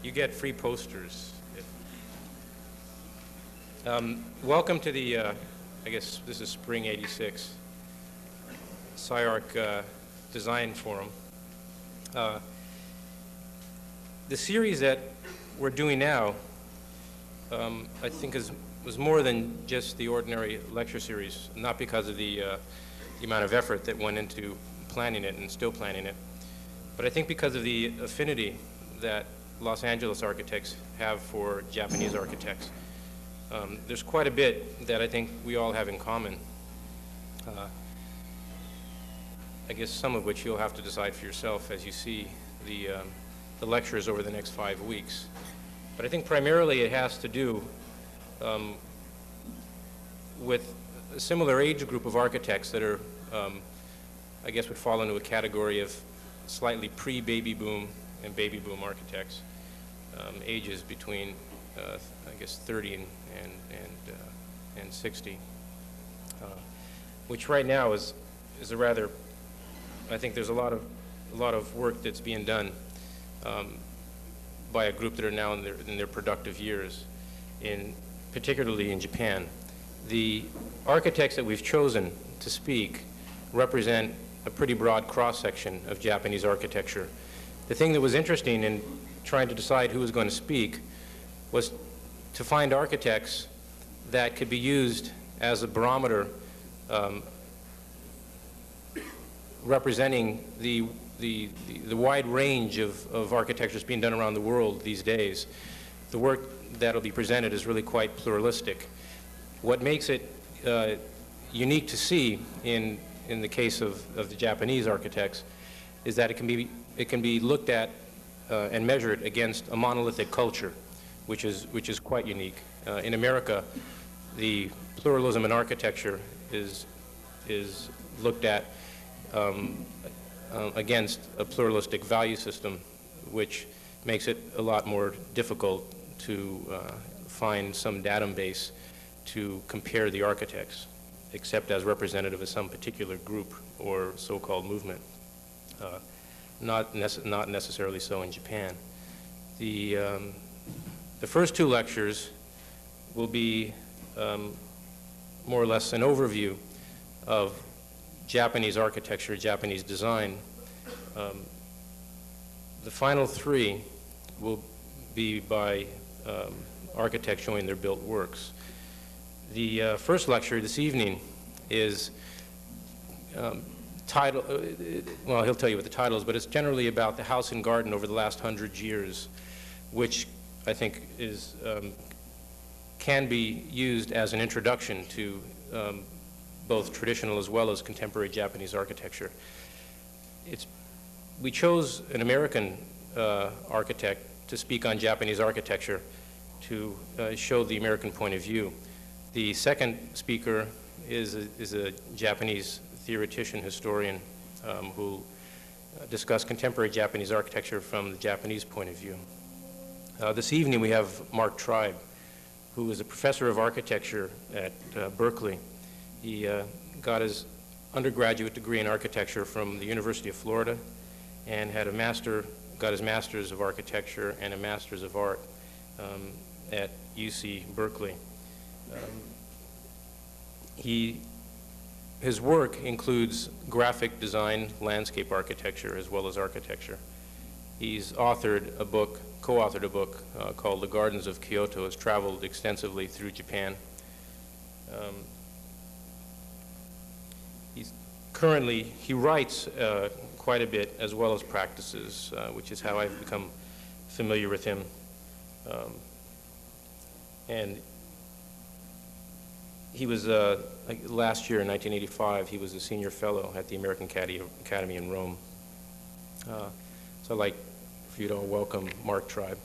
You get free posters. Welcome to the, I guess this is Spring '86, SCI-Arc Design Forum. The series that we're doing now, I think was more than just the ordinary lecture series, not because of the amount of effort that went into planning it and still planning it, but I think because of the affinity that Los Angeles architects have for Japanese architects. There's quite a bit that I think we all have in common. I guess some of which you'll have to decide for yourself as you see the lectures over the next 5 weeks. But I think primarily it has to do with a similar age group of architects that are, I guess would fall into a category of slightly pre-baby boom and baby boom architects, ages between, I guess, 30 and 60, which right now is a rather, I think there's a lot of work that's being done by a group that are now in their productive years, particularly in Japan. The architects that we've chosen to speak represent a pretty broad cross-section of Japanese architecture. The thing that was interesting in trying to decide who was going to speak was to find architects that could be used as a barometer representing the wide range of architectures being done around the world these days. The work that'll be presented is really quite pluralistic. What makes it unique to see in the case of the Japanese architects is that it can be looked at and measured against a monolithic culture, which is quite unique. In America, the pluralism in architecture is looked at against a pluralistic value system, which makes it a lot more difficult to find some database to compare the architects, except as representative of some particular group or so-called movement. Not necessarily so in Japan. The first two lectures will be more or less an overview of Japanese architecture, Japanese design. The final three will be by architects showing their built works. The first lecture this evening is title, well, he'll tell you what the title is, but it's generally about the house and garden over the last 100 years, which I think is, can be used as an introduction to both traditional as well as contemporary Japanese architecture. We chose an American architect to speak on Japanese architecture to show the American point of view. The second speaker is a Japanese theoretician, historian, who discussed contemporary Japanese architecture from the Japanese point of view. This evening we have Marc Treib, who is a professor of architecture at Berkeley. He got his undergraduate degree in architecture from the University of Florida and had got his master's of architecture and a master's of art at UC Berkeley. His work includes graphic design, landscape architecture, as well as architecture. He's co-authored a book called The Gardens of Kyoto, has traveled extensively through Japan. He writes quite a bit as well as practices, which is how I've become familiar with him. And he was, last year in 1985, he was a senior fellow at the American Academy in Rome. So I'd like for you to welcome Marc Treib.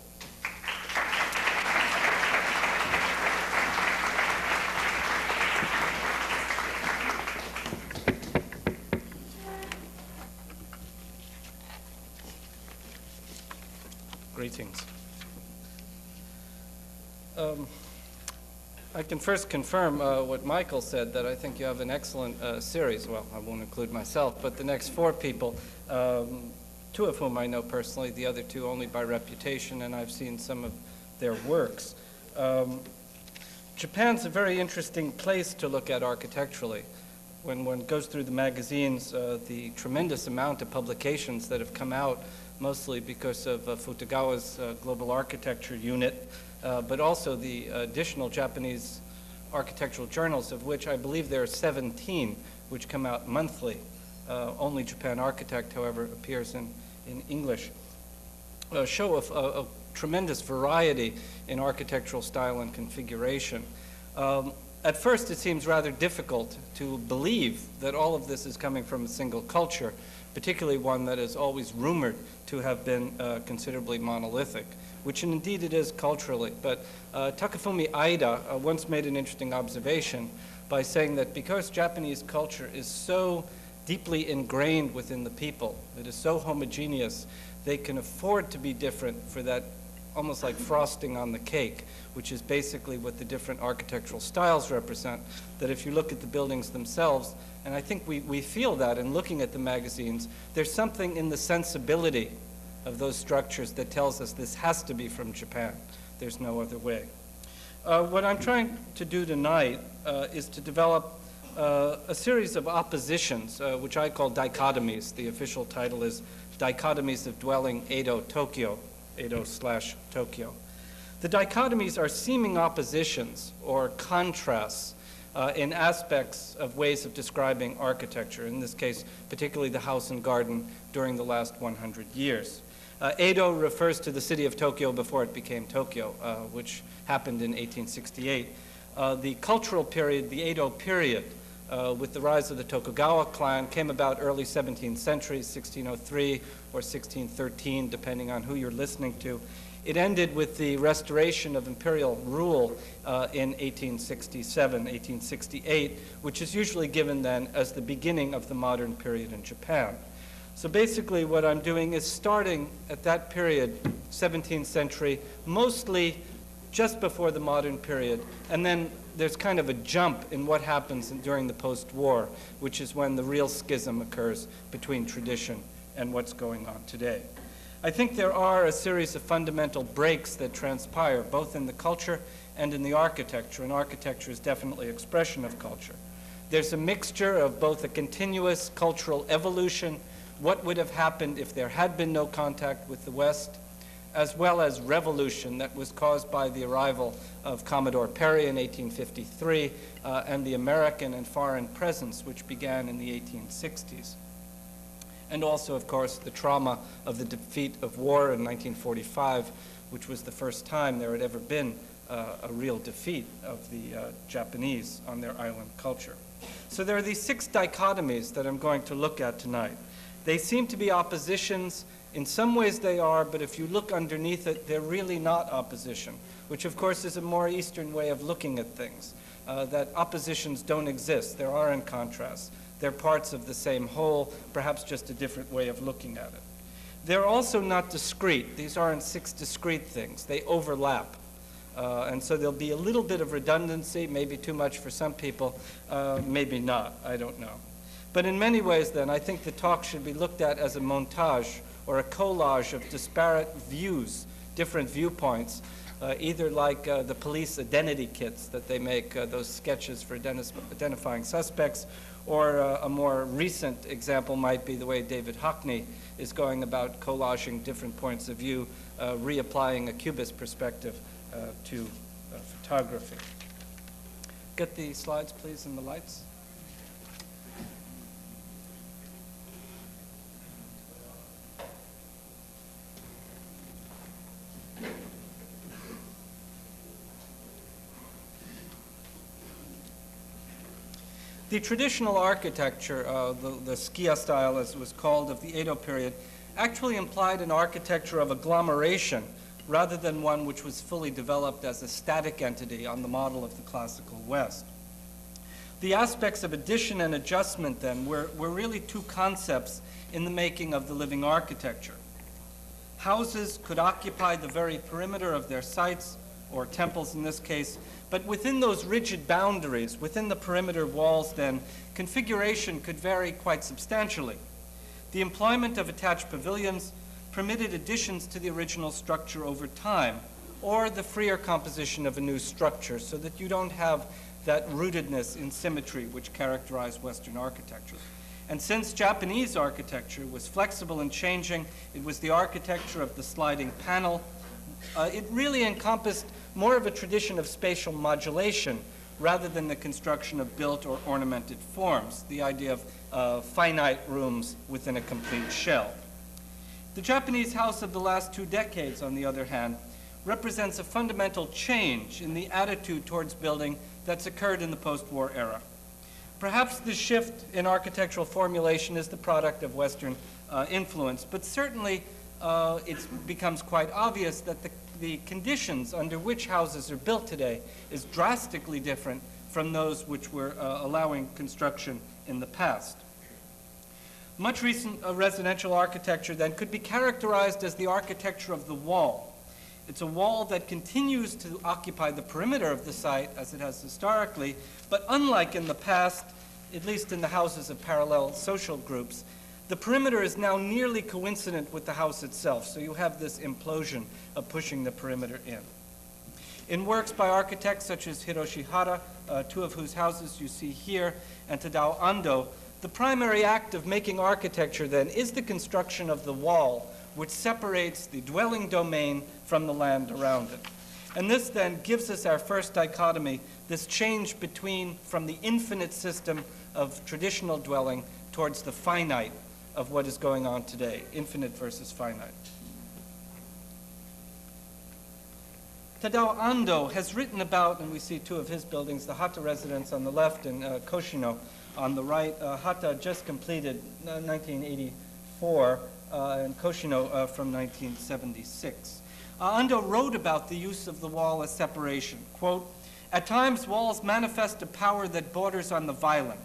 Greetings. I can first confirm what Michael said, that I think you have an excellent series. Well, I won't include myself, but the next 4 people. two of whom I know personally, the other two only by reputation, and I've seen some of their works. Japan's a very interesting place to look at architecturally. When one goes through the magazines, the tremendous amount of publications that have come out, mostly because of Futagawa's Global Architecture Unit, but also the additional Japanese architectural journals, of which I believe there are 17, which come out monthly. Only Japan Architect, however, appears in English. Show a tremendous variety in architectural style and configuration. At first, it seems rather difficult to believe that all of this is coming from a single culture, particularly one that is always rumored to have been considerably monolithic, which indeed it is culturally. But Takafumi Aida once made an interesting observation by saying that because Japanese culture is so deeply ingrained within the people, it is so homogeneous, they can afford to be different for that almost like frosting on the cake, which is basically what the different architectural styles represent, that if you look at the buildings themselves, and I think we feel that in looking at the magazines, there's something in the sensibility of those structures that tells us this has to be from Japan. There's no other way. What I'm trying to do tonight is to develop a series of oppositions, which I call dichotomies. The official title is Dichotomies of Dwelling Edo-Tokyo, Edo/Tokyo. The dichotomies are seeming oppositions or contrasts in aspects of ways of describing architecture, in this case, particularly the house and garden during the last 100 years. Edo refers to the city of Tokyo before it became Tokyo, which happened in 1868. The cultural period, the Edo period, with the rise of the Tokugawa clan, came about early 17th century, 1603 or 1613, depending on who you're listening to. It ended with the restoration of imperial rule in 1867, 1868, which is usually given then as the beginning of the modern period in Japan. So basically what I'm doing is starting at that period, 17th century, mostly just before the modern period, and then there's kind of a jump in what happens during the post-war, which is when the real schism occurs between tradition and what's going on today. I think there are a series of fundamental breaks that transpire, both in the culture and in the architecture, and architecture is definitely expression of culture. There's a mixture of both a continuous cultural evolution, what would have happened if there had been no contact with the West, as well as revolution that was caused by the arrival of Commodore Perry in 1853 and the American and foreign presence which began in the 1860s. And also, of course, the trauma of the defeat of war in 1945, which was the first time there had ever been a real defeat of the Japanese on their island culture. So there are these 6 dichotomies that I'm going to look at tonight. They seem to be oppositions. In some ways they are, but if you look underneath it, they're really not opposition, which of course is a more Eastern way of looking at things, that oppositions don't exist. There aren't contrasts. They're parts of the same whole, perhaps just a different way of looking at it. They're also not discrete. These aren't 6 discrete things. They overlap. And so there'll be a little bit of redundancy, maybe too much for some people, maybe not, I don't know. But in many ways then, I think the talk should be looked at as a montage or a collage of disparate views, different viewpoints, either like the police identity kits that they make, those sketches for identifying suspects, or a more recent example might be the way David Hockney is going about collaging different points of view, reapplying a cubist perspective to photography. Get the slides, please, and the lights. The traditional architecture, the SCI style as it was called, of the Edo period, actually implied an architecture of agglomeration rather than one which was fully developed as a static entity on the model of the classical West. The aspects of addition and adjustment then were really 2 concepts in the making of the living architecture. Houses could occupy the very perimeter of their sites, or temples in this case, but within those rigid boundaries, within the perimeter walls then, configuration could vary quite substantially. The employment of attached pavilions permitted additions to the original structure over time, or the freer composition of a new structure, so that you don't have that rootedness in symmetry which characterized Western architecture. And since Japanese architecture was flexible and changing, it was the architecture of the sliding panel, it really encompassed more of a tradition of spatial modulation rather than the construction of built or ornamented forms, the idea of finite rooms within a complete shell. The Japanese house of the last 2 decades, on the other hand, represents a fundamental change in the attitude towards building that's occurred in the post-war era. Perhaps the shift in architectural formulation is the product of Western influence, but certainly it becomes quite obvious that the conditions under which houses are built today is drastically different from those which were allowing construction in the past. Much recent residential architecture then could be characterized as the architecture of the wall. It's a wall that continues to occupy the perimeter of the site as it has historically, but unlike in the past, at least in the houses of parallel social groups, the perimeter is now nearly coincident with the house itself, so you have this implosion of pushing the perimeter in. In works by architects such as Hiroshi Hara, 2 of whose houses you see here, and Tadao Ando, the primary act of making architecture then is the construction of the wall, which separates the dwelling domain from the land around it. And this then gives us our first dichotomy, this change from the infinite system of traditional dwelling towards the finite of what is going on today, infinite versus finite. Tadao Ando has written about, and we see 2 of his buildings, the Hata residence on the left and Koshino on the right. Hata just completed 1984 and Koshino from 1976. Ando wrote about the use of the wall as separation. Quote, "At times walls manifest a power that borders on the violent.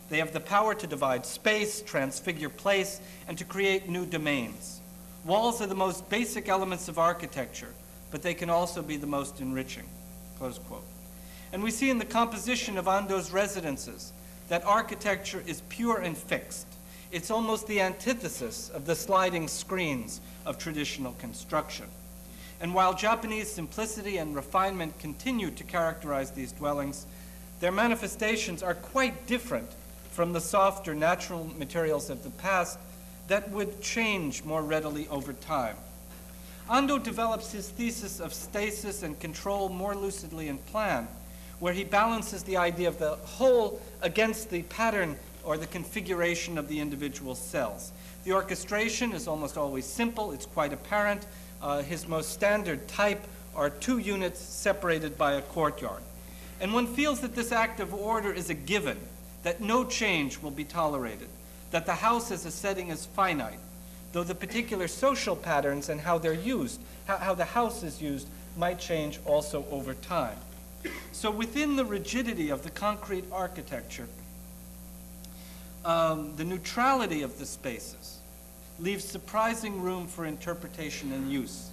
They have the power to divide space, transfigure place, and to create new domains. Walls are the most basic elements of architecture, but they can also be the most enriching." Close quote. And we see in the composition of Ando's residences that architecture is pure and fixed. It's almost the antithesis of the sliding screens of traditional construction. And while Japanese simplicity and refinement continue to characterize these dwellings, their manifestations are quite different from the softer natural materials of the past that would change more readily over time. Ando develops his thesis of stasis and control more lucidly in plan, where he balances the idea of the whole against the pattern or the configuration of the individual cells. The orchestration is almost always simple, it's quite apparent. His most standard type are 2 units separated by a courtyard. And one feels that this act of order is a given, that no change will be tolerated, that the house as a setting is finite, though the particular social patterns and how they're used, how the house is used, might change also over time. So within the rigidity of the concrete architecture, the neutrality of the spaces leaves surprising room for interpretation and use.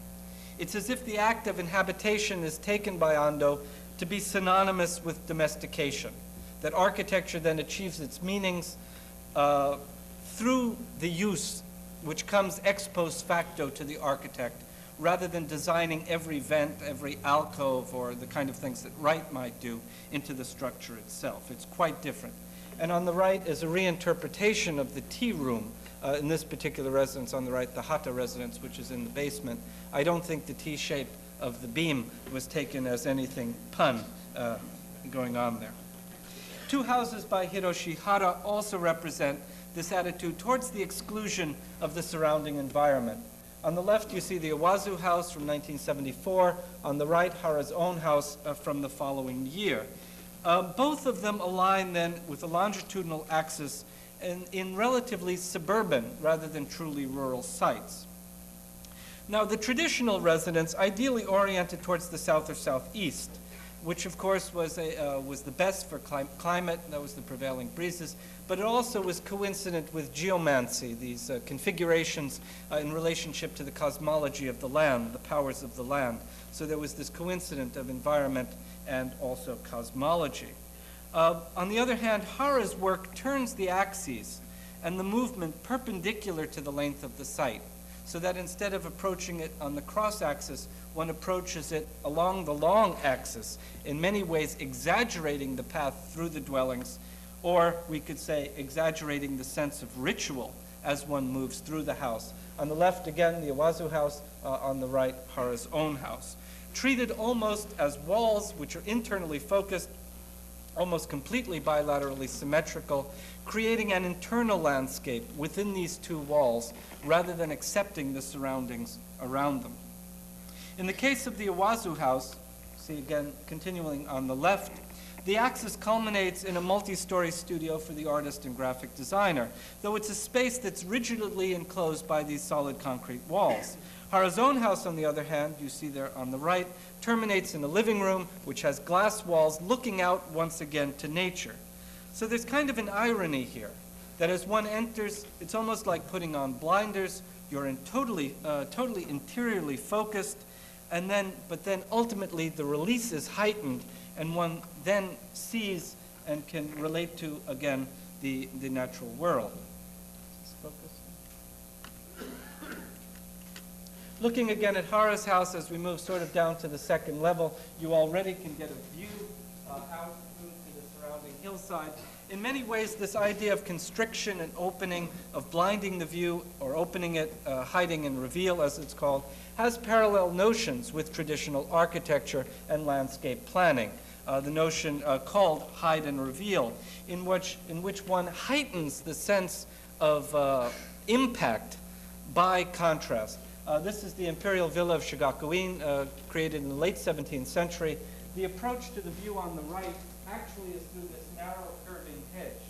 It's as if the act of inhabitation is taken by Ando to be synonymous with domestication, that architecture then achieves its meanings through the use which comes ex post facto to the architect, rather than designing every vent, every alcove, or the kind of things that Wright might do into the structure itself. It's quite different. And on the right is a reinterpretation of the tea room. In this particular residence on the right, the Hata residence, which is in the basement. I don't think the T shape of the beam was taken as anything pun going on there. 2 houses by Hiroshi Hara also represent this attitude towards the exclusion of the surrounding environment. On the left, you see the Iwazu house from 1974. On the right, Hara's own house from the following year. Both of them align then with a longitudinal axis in relatively suburban rather than truly rural sites. Now, the traditional residence ideally oriented towards the south or southeast, which of course was the best for climate, that was the prevailing breezes, but it also was coincident with geomancy, these configurations in relationship to the cosmology of the land, the powers of the land. So there was this coincidence of environment and also cosmology. On the other hand, Hara's work turns the axes and the movement perpendicular to the length of the site, so that instead of approaching it on the cross-axis, one approaches it along the long axis, in many ways exaggerating the path through the dwellings, or we could say exaggerating the sense of ritual as one moves through the house. On the left, again, the Iwazu house, on the right, Hara's own house. Treated almost as walls which are internally focused, almost completely bilaterally symmetrical, creating an internal landscape within these two walls rather than accepting the surroundings around them. In the case of the Iwazu house, see again, continuing on the left, the axis culminates in a multi-story studio for the artist and graphic designer, though it's a space that's rigidly enclosed by these solid concrete walls. Hara's own house, on the other hand, you see there on the right, terminates in a living room which has glass walls looking out once again to nature. So there's kind of an irony here, that as one enters, it's almost like putting on blinders. You're totally interiorly focused, but then ultimately the release is heightened, and one then sees and can relate to, again, the natural world. Looking again at Hara's house as we move sort of down to the second level, you already can get a view out into the surrounding hillside. In many ways, this idea of constriction and opening, of blinding the view, or opening it, hiding and reveal as it's called, has parallel notions with traditional architecture and landscape planning. The notion called hide and reveal, in which one heightens the sense of impact by contrast. This is the imperial villa of Shigakuin, created in the late 17th century. The approach to the view on the right actually is through this narrow curving hedge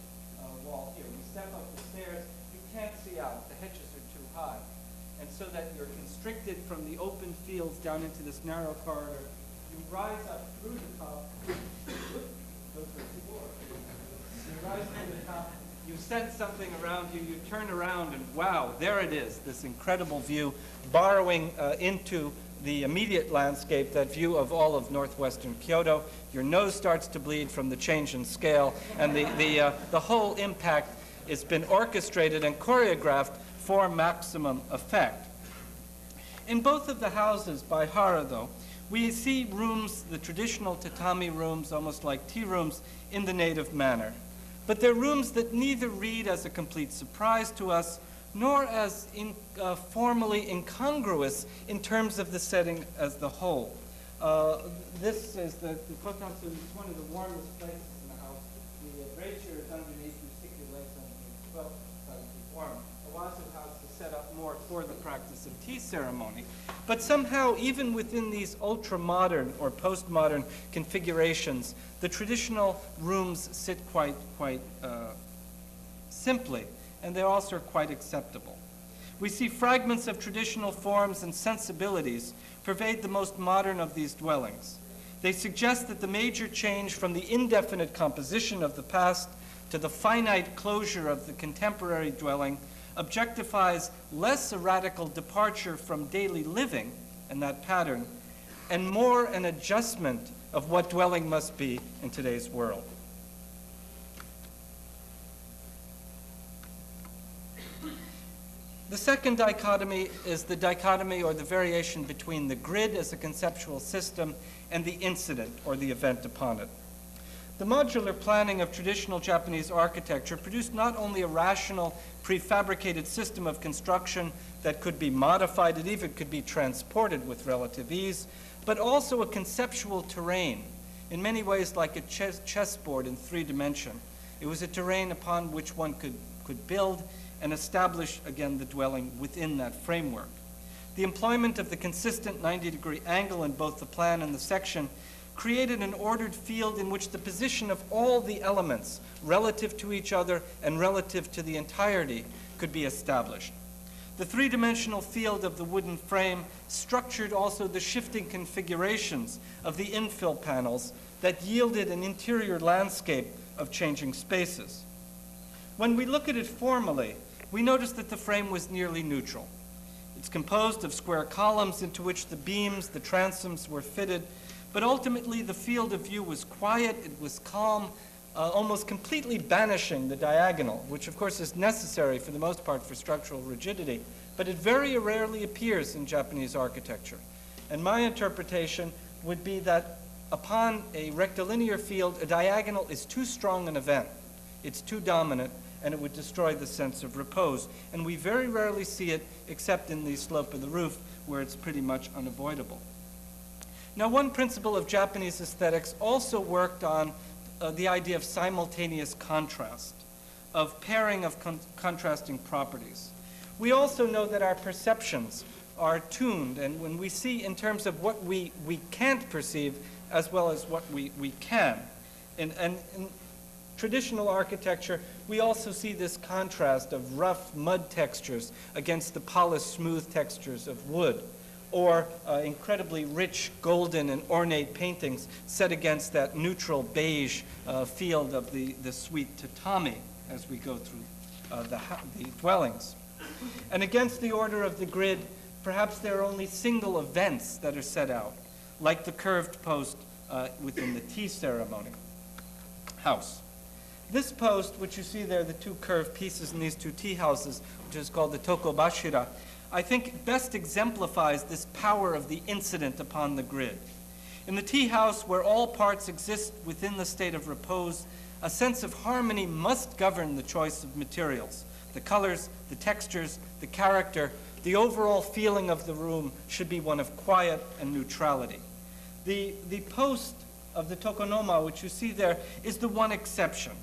wall here. We step up the stairs, you can't see out, the hedges are too high. And so that you're constricted from the open fields down into this narrow corridor. You rise up through the top. You rise through the top. You sense something around you, you turn around, and wow, there it is, this incredible view, borrowing into the immediate landscape, that view of all of northwestern Kyoto. Your nose starts to bleed from the change in scale, and the whole impact has been orchestrated and choreographed for maximum effect. In both of the houses by Hara, though, we see rooms, the traditional tatami rooms, almost like tea rooms, in the native manner. But they're rooms that neither read as a complete surprise to us, nor as formally incongruous in terms of the setting as the whole. This is the kotatsu, is one of the warmest places in the house. The brazier is underneath, you stick your legs underneath, well, try to keep warm. The Owasu house is set up more for the practice of tea ceremony. But somehow, even within these ultra-modern or post-modern configurations, the traditional rooms sit quite simply, and they're also quite acceptable. We see fragments of traditional forms and sensibilities pervade the most modern of these dwellings. They suggest that the major change from the indefinite composition of the past to the finite closure of the contemporary dwelling objectifies less a radical departure from daily living and that pattern, and more an adjustment of what dwelling must be in today's world. The second dichotomy is the dichotomy or the variation between the grid as a conceptual system and the incident or the event upon it. The modular planning of traditional Japanese architecture produced not only a rational, prefabricated system of construction that could be modified, it even could be transported with relative ease, but also a conceptual terrain, in many ways like a chessboard in 3 dimension. It was a terrain upon which one could build and establish, again, the dwelling within that framework. The employment of the consistent 90-degree angle in both the plan and the section created an ordered field in which the position of all the elements relative to each other and relative to the entirety could be established. The 3-dimensional field of the wooden frame structured also the shifting configurations of the infill panels that yielded an interior landscape of changing spaces. When we look at it formally, we notice that the frame was nearly neutral. It's composed of square columns into which the beams, the transoms were fitted, but ultimately the field of view was quiet, it was calm, almost completely banishing the diagonal, which of course is necessary for the most part for structural rigidity, but it very rarely appears in Japanese architecture. And my interpretation would be that upon a rectilinear field, a diagonal is too strong an event. It's too dominant, and it would destroy the sense of repose. And we very rarely see it except in the slope of the roof, where it's pretty much unavoidable. Now, one principle of Japanese aesthetics also worked on the idea of simultaneous contrast, of pairing of contrasting properties. We also know that our perceptions are tuned, and when we see in terms of what we can't perceive as well as what we can. And in traditional architecture, we also see this contrast of rough mud textures against the polished, smooth textures of wood, or incredibly rich golden and ornate paintings set against that neutral beige field of the sweet tatami as we go through the dwellings. And against the order of the grid, perhaps there are only single events that are set out, like the curved post within the tea ceremony house. This post, which you see there, the two curved pieces in these two tea houses, which is called the tokobashira, I think best exemplifies this power of the incident upon the grid. In the tea house, where all parts exist within the state of repose, a sense of harmony must govern the choice of materials. The colors, the textures, the character, the overall feeling of the room should be one of quiet and neutrality. The post of the tokonoma, which you see there, is the one exception.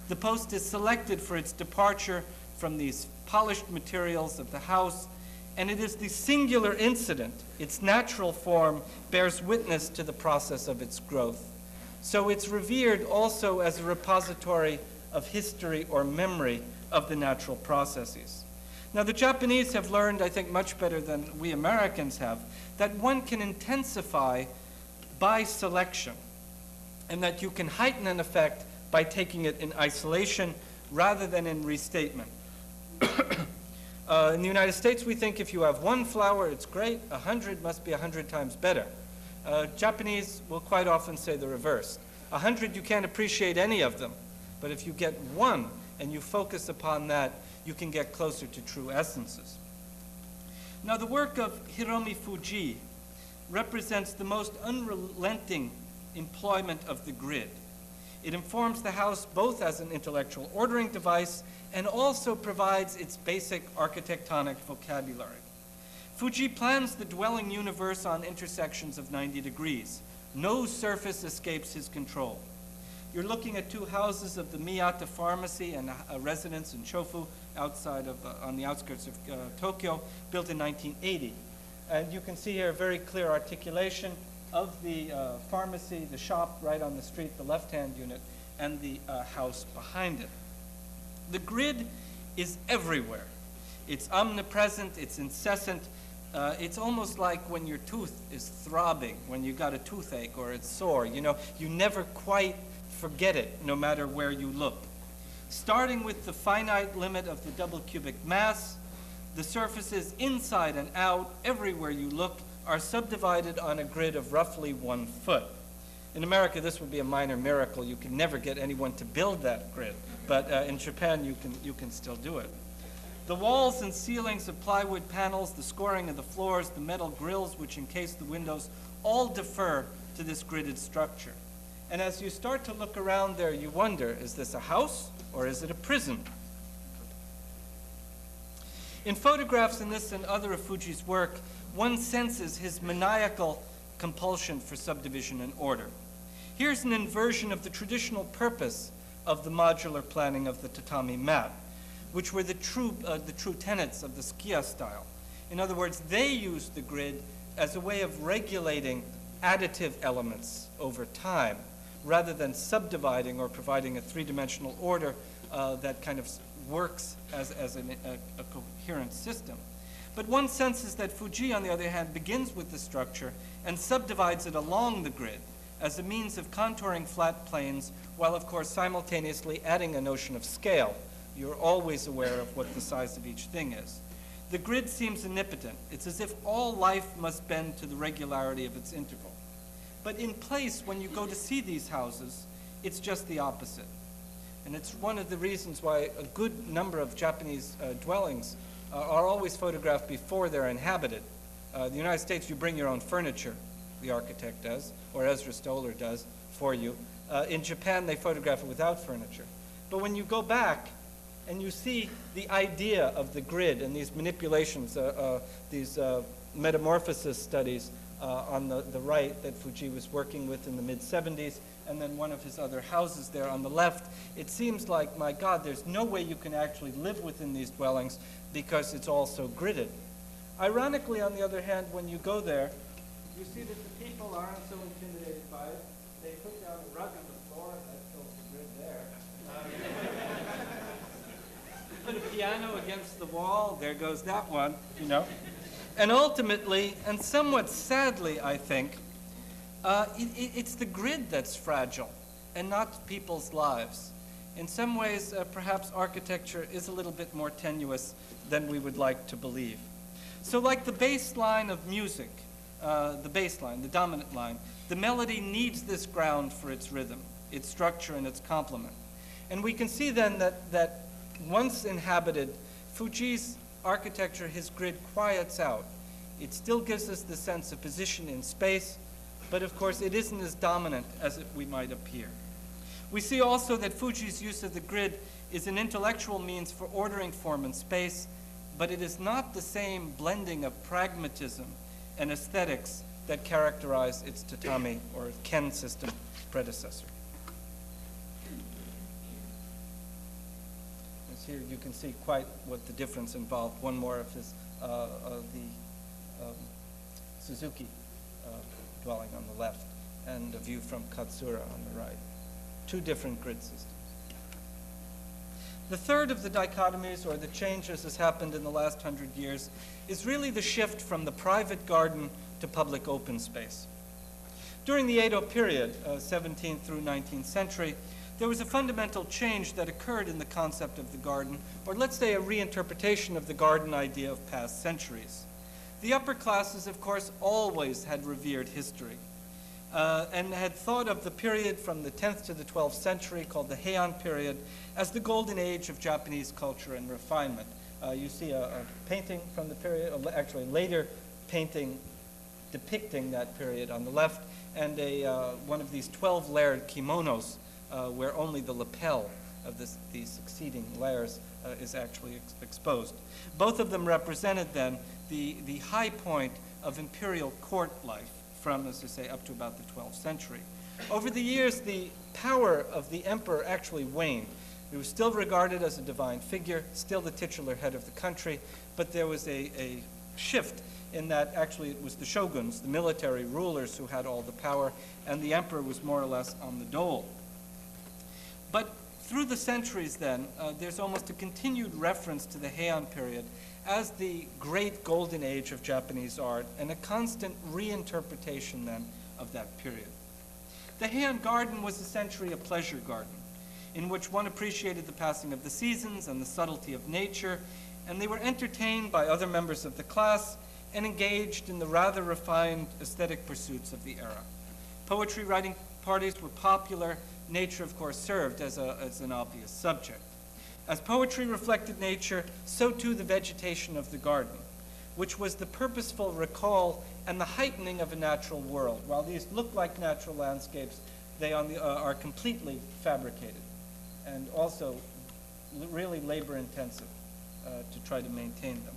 The post is selected for its departure from these polished materials of the house, and it is the singular incident, its natural form, bears witness to the process of its growth. So it's revered also as a repository of history or memory of the natural processes. Now, the Japanese have learned, I think, much better than we Americans have, that one can intensify by selection, and that you can heighten an effect by taking it in isolation rather than in restatement. In the United States, we think if you have one flower, it's great. 100 must be 100 times better. Japanese will quite often say the reverse. 100, you can't appreciate any of them. But if you get one and you focus upon that, you can get closer to true essences. Now, the work of Hiromi Fuji represents the most unrelenting employment of the grid. It informs the house both as an intellectual ordering device and also provides its basic architectonic vocabulary. Fuji plans the dwelling universe on intersections of 90 degrees. No surface escapes his control. You're looking at two houses of the Miyata Pharmacy and a residence in Chofu outside of, on the outskirts of Tokyo, built in 1980. And you can see here a very clear articulation of the pharmacy, the shop right on the street, the left-hand unit, and the house behind it. The grid is everywhere. It's omnipresent, it's incessant. It's almost like when your tooth is throbbing, when you got a toothache or it's sore. You know, you never quite forget it, no matter where you look. Starting with the finite limit of the double cubic mass, the surfaces inside and out, everywhere you look, are subdivided on a grid of roughly 1 foot. In America, this would be a minor miracle. You can never get anyone to build that grid, but in Japan, you can still do it. The walls and ceilings of plywood panels, the scoring of the floors, the metal grills which encase the windows, all defer to this gridded structure. And as you start to look around there, you wonder, is this a house or is it a prison? In photographs in this and other of Fuji's work, one senses his maniacal compulsion for subdivision and order. Here's an inversion of the traditional purpose of the modular planning of the tatami mat, which were the true tenets of the Sukiya style. In other words, they used the grid as a way of regulating additive elements over time, rather than subdividing or providing a three-dimensional order that kind of works as a coherent system. But one senses that Fuji, on the other hand, begins with the structure and subdivides it along the grid as a means of contouring flat planes, while of course simultaneously adding a notion of scale. You're always aware of what the size of each thing is. The grid seems omnipotent. It's as if all life must bend to the regularity of its integral. But in place, when you go to see these houses, it's just the opposite. And it's one of the reasons why a good number of Japanese dwellings are always photographed before they're inhabited. The United States, you bring your own furniture, the architect does, or Ezra Stoller does for you. In Japan, they photograph it without furniture. But when you go back and you see the idea of the grid and these manipulations, these metamorphosis studies on the right that Fuji was working with in the mid-70s, and then one of his other houses there on the left, it seems like, my God, there's no way you can actually live within these dwellings because it's all so gridded. Ironically, on the other hand, when you go there, you see that the people aren't so intimidated by it. They put down a rug on the floor, and that shows the grid there. Put a piano against the wall, there goes that one, you know. And ultimately, and somewhat sadly, I think, it's the grid that's fragile and not people's lives. In some ways, perhaps architecture is a little bit more tenuous than we would like to believe. So like the bass line of music, the bass line, the dominant line, the melody needs this ground for its rhythm, its structure, and its complement. And we can see then that once inhabited, Fuji's architecture, his grid quiets out. It still gives us the sense of position in space, but of course it isn't as dominant as we might appear. We see also that Fuji's use of the grid is an intellectual means for ordering form and space, but it is not the same blending of pragmatism and aesthetics that characterize its tatami or Ken system predecessor. As here you can see quite what the difference involved. One more of his, Suzuki dwelling on the left, and a view from Katsura on the right. Two different grid systems. The third of the dichotomies, or the changes has happened in the last 100 years, is really the shift from the private garden to public open space. During the Edo period, 17th through 19th century, there was a fundamental change that occurred in the concept of the garden, or let's say a reinterpretation of the garden idea of past centuries. The upper classes, of course, always had revered history and had thought of the period from the 10th to the 12th century, called the Heian period, as the golden age of Japanese culture and refinement. You see a painting from the period, actually later painting depicting that period on the left, and one of these 12-layered kimonos where only the lapel of these succeeding layers is actually exposed. Both of them represented then the high point of imperial court life from, as I say, up to about the 12th century. Over the years, the power of the emperor actually waned. He was still regarded as a divine figure, still the titular head of the country, but there was a shift in that actually it was the shoguns, the military rulers, who had all the power, and the emperor was more or less on the dole. But through the centuries then, there's almost a continued reference to the Heian period as the great golden age of Japanese art, and a constant reinterpretation then of that period. The Heian garden was essentially a pleasure garden, in which one appreciated the passing of the seasons and the subtlety of nature, and they were entertained by other members of the class and engaged in the rather refined aesthetic pursuits of the era. Poetry writing parties were popular. Nature, of course, served as an obvious subject. As poetry reflected nature, so too the vegetation of the garden, which was the purposeful recall and the heightening of a natural world. While these look like natural landscapes, they are completely fabricated and also really labor-intensive to try to maintain them.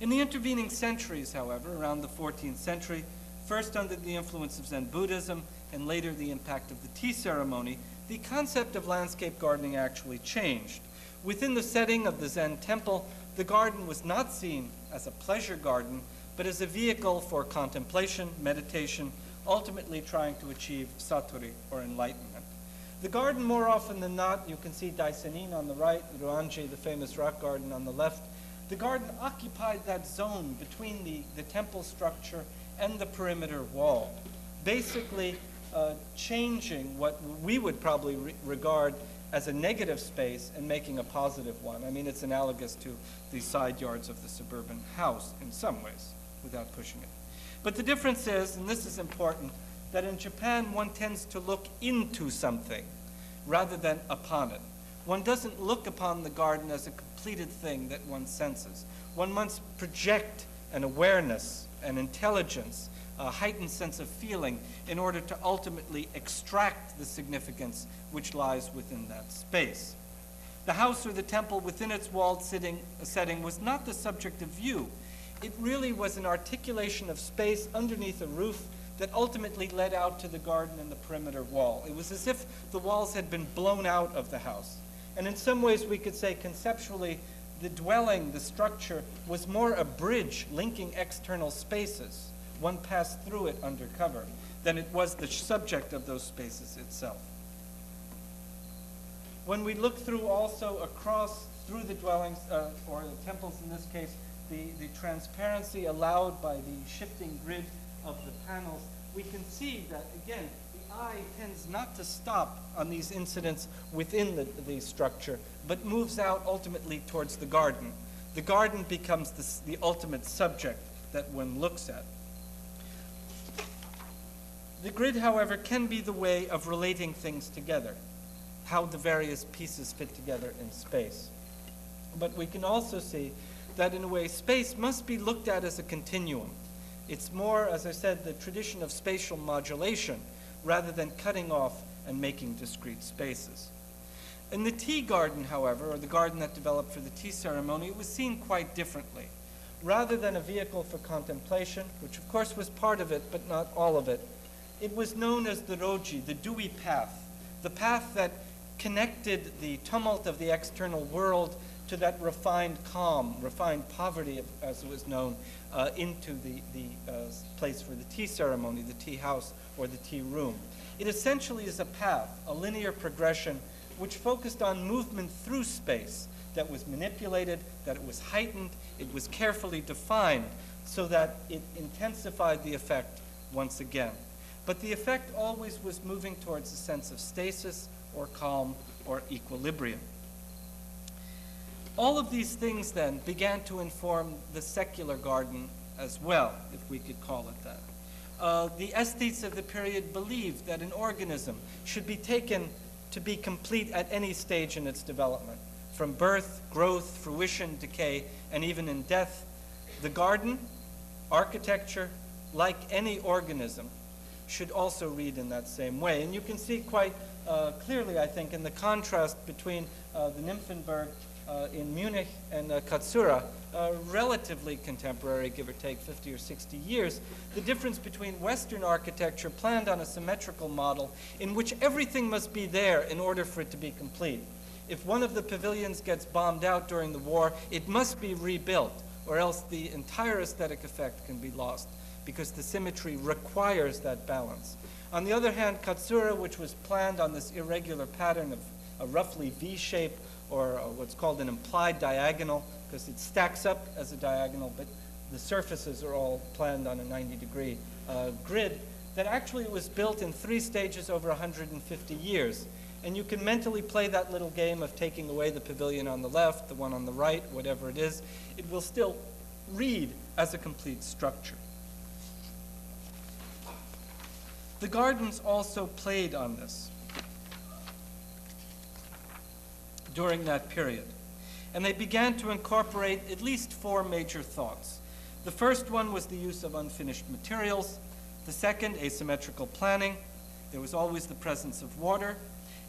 In the intervening centuries, however, around the 14th century, first under the influence of Zen Buddhism and later the impact of the tea ceremony, the concept of landscape gardening actually changed. Within the setting of the Zen temple, the garden was not seen as a pleasure garden, but as a vehicle for contemplation, meditation, ultimately trying to achieve satori, or enlightenment. The garden, more often than not, you can see Daisenin on the right, Ruanji, the famous rock garden, on the left. The garden occupied that zone between the temple structure and the perimeter wall, basically changing what we would probably regard as a negative space and making a positive one. I mean, it's analogous to the side yards of the suburban house in some ways, without pushing it. But the difference is, and this is important, that in Japan one tends to look into something, rather than upon it. One doesn't look upon the garden as a completed thing that one senses. One must project an awareness, an intelligence, a heightened sense of feeling in order to ultimately extract the significance which lies within that space. The house or the temple within its walled setting was not the subject of view. It really was an articulation of space underneath a roof that ultimately led out to the garden and the perimeter wall. It was as if the walls had been blown out of the house. And in some ways we could say conceptually the dwelling, the structure, was more a bridge linking external spaces. One passed through it undercover than it was the subject of those spaces itself. When we look through also across through the dwellings, or the temples in this case, the transparency allowed by the shifting grid of the panels, we can see that, again, the eye tends not to stop on these incidents within the structure, but moves out ultimately towards the garden. The garden becomes the ultimate subject that one looks at. The grid, however, can be the way of relating things together, how the various pieces fit together in space. But we can also see that in a way space must be looked at as a continuum. It's more, as I said, the tradition of spatial modulation rather than cutting off and making discrete spaces. In the tea garden, however, or the garden that developed for the tea ceremony, it was seen quite differently. Rather than a vehicle for contemplation, which of course was part of it, but not all of it, it was known as the roji, the dewy path, the path that connected the tumult of the external world to that refined calm, refined poverty, as it was known, into the place for the tea ceremony, the tea house or the tea room. It essentially is a path, a linear progression, which focused on movement through space, that was manipulated, that it was heightened, it was carefully defined, so that it intensified the effect once again. But the effect always was moving towards a sense of stasis or calm or equilibrium. All of these things then began to inform the secular garden as well, if we could call it that. The aesthetes of the period believed that an organism should be taken to be complete at any stage in its development, from birth, growth, fruition, decay, and even in death. The garden, architecture, like any organism, should also read in that same way. And you can see quite clearly, I think, in the contrast between the Nymphenburg in Munich and Katsura, relatively contemporary, give or take 50 or 60 years, the difference between Western architecture planned on a symmetrical model in which everything must be there in order for it to be complete. If one of the pavilions gets bombed out during the war, it must be rebuilt, or else the entire aesthetic effect can be lost, because the symmetry requires that balance. On the other hand, Katsura, which was planned on this irregular pattern of a roughly V shape, or what's called an implied diagonal, because it stacks up as a diagonal, but the surfaces are all planned on a 90-degree grid, that actually was built in 3 stages over 150 years. And you can mentally play that little game of taking away the pavilion on the left, the one on the right, whatever it is. It will still read as a complete structure. The gardens also played on this during that period. And they began to incorporate at least 4 major thoughts. The first one was the use of unfinished materials. The second, asymmetrical planning. There was always the presence of water.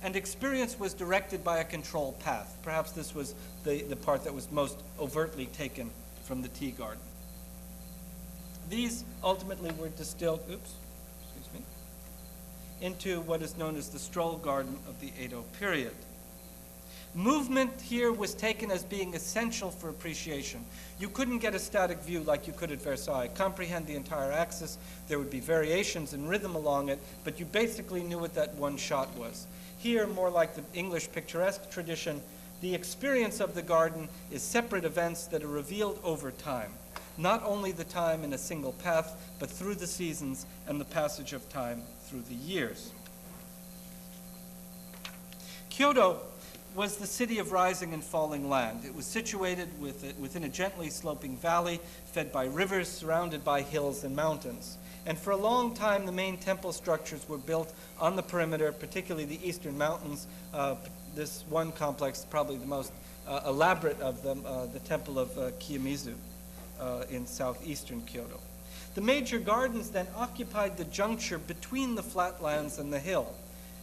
And experience was directed by a control path. Perhaps this was the part that was most overtly taken from the tea garden. These ultimately were distilled, into what is known as the stroll garden of the Edo period. Movement here was taken as being essential for appreciation. You couldn't get a static view like you could at Versailles, comprehend the entire axis. There would be variations in rhythm along it, but you basically knew what that one shot was. Here, more like the English picturesque tradition, the experience of the garden is separate events that are revealed over time. Not only the time in a single path, but through the seasons and the passage of time through the years. Kyoto was the city of rising and falling land. It was situated within a gently sloping valley, fed by rivers, surrounded by hills and mountains. And for a long time, the main temple structures were built on the perimeter, particularly the eastern mountains. This one complex, probably the most elaborate of them, the temple of Kiyomizu in southeastern Kyoto. The major gardens then occupied the juncture between the flatlands and the hill.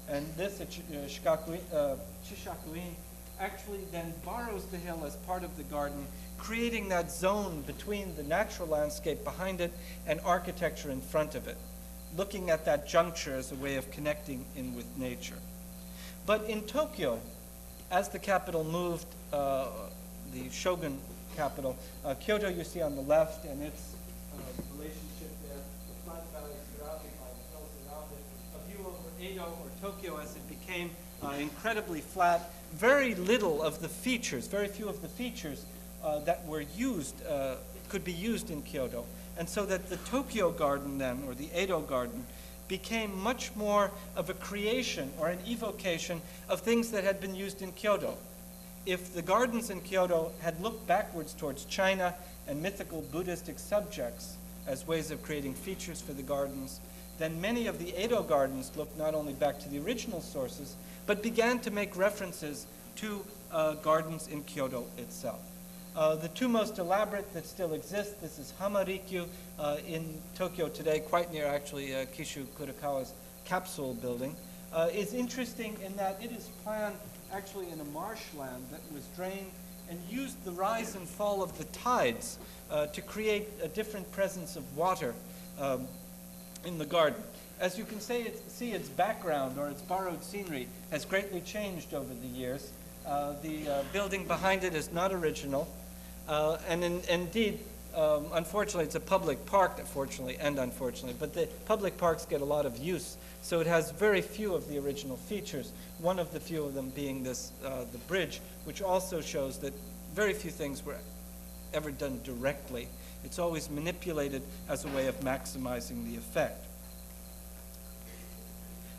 And this, Shishakuin, actually then borrows the hill as part of the garden, creating that zone between the natural landscape behind it and architecture in front of it, looking at that juncture as a way of connecting in with nature. But in Tokyo, as the capital moved, the shogun capital, Kyoto you see on the left, and its relationship there, the flat valley surrounded by the hills around it, a view over Edo or Tokyo as it became incredibly flat. Very little of the features, very few of the features that were used, could be used in Kyoto. And so that the Tokyo garden then, or the Edo garden, became much more of a creation or an evocation of things that had been used in Kyoto. If the gardens in Kyoto had looked backwards towards China and mythical Buddhistic subjects as ways of creating features for the gardens, then many of the Edo gardens looked not only back to the original sources, but began to make references to gardens in Kyoto itself. The two most elaborate that still exist, this is Hamarikyu in Tokyo today, quite near actually Kishu Kurokawa's capsule building, is interesting in that it is planned actually in a marshland that was drained and used the rise and fall of the tides to create a different presence of water in the garden. As you can see, its background or its borrowed scenery has greatly changed over the years. The building behind it is not original. Indeed, unfortunately, it's a public park, fortunately and unfortunately, but the public parks get a lot of use, so it has very few of the original features, one of the few of them being this, the bridge, which also shows that very few things were ever done directly. It's always manipulated as a way of maximizing the effect.